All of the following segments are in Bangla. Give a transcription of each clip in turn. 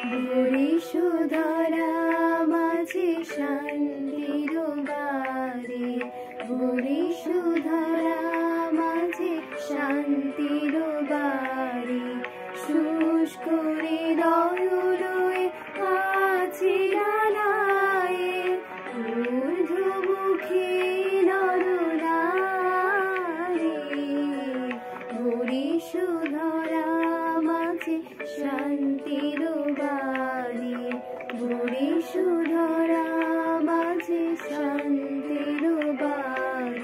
বরিশোধরা মাঝে শান্তির বাড়ি, বরিশোধরা মাঝে শান্তির বাড়ি। শুষ্ক হৃদয়ে আছে ডানায় ঊর্ধ্বমুখী নরনারী। বরিশোধরা মাঝে শান্তির বাড়ি, বরিশোধরা মাঝে শান্তির বাড়ি।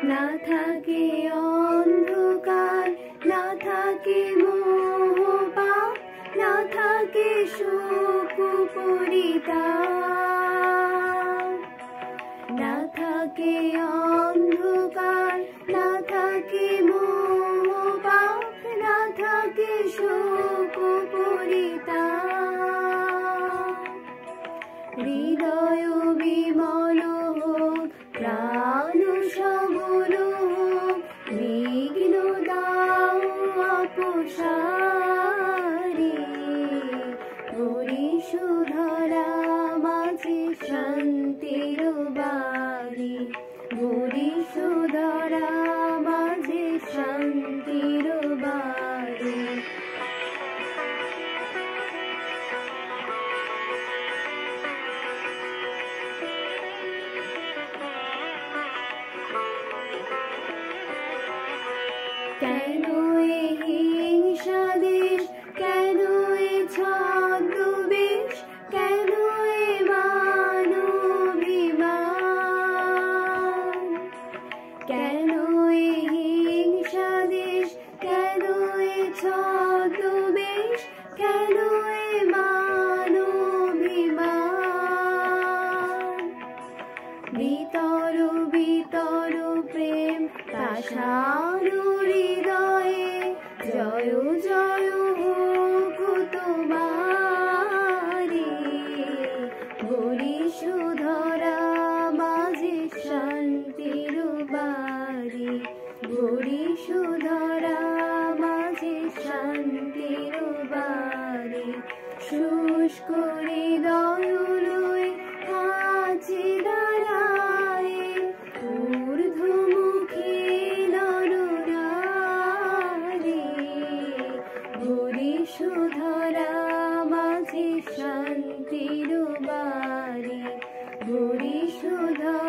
না থাকে অন্ধকার, না থাকে মোহপাপ, না থাকে শোক পরিতাপ। না থাকে অন্ধকার, না থাকে মোহপাপ, না থাকে শোক পরিতাপ। হৃদয় বিমল হোক, প্রাণ সবল হোক, বিঘ্ন দাও অপসারি। বরিশোধরা মাঝে শান্তির বাড়ি, বরিশোধরা মাঝে শান্তির বাড়ি। কেন এই হিংসা দেশ, কেন এই ছদ্মবেশ, কেন এই মান-অভিমান? কেন এই হিংসা দেশ, কেন এই ছদ্মবেশ, কেন এই মান-অভিমান? বিতর বিতর প্রেম পাষাণ হৃদয়ে, জয় জয় হোক তোমারি। বরিশোধরা মাঝে শান্তির বাড়ি, বরিশোধরা মাঝে শান্তির বাড়ি। শুষ্ক হৃদয় লয়ে আছে দাঁড়ায় ঊর্ধ্বমুখী নরনারী। বরিশোধরা মাঝে শান্তির বাড়ি, বরিশোধরা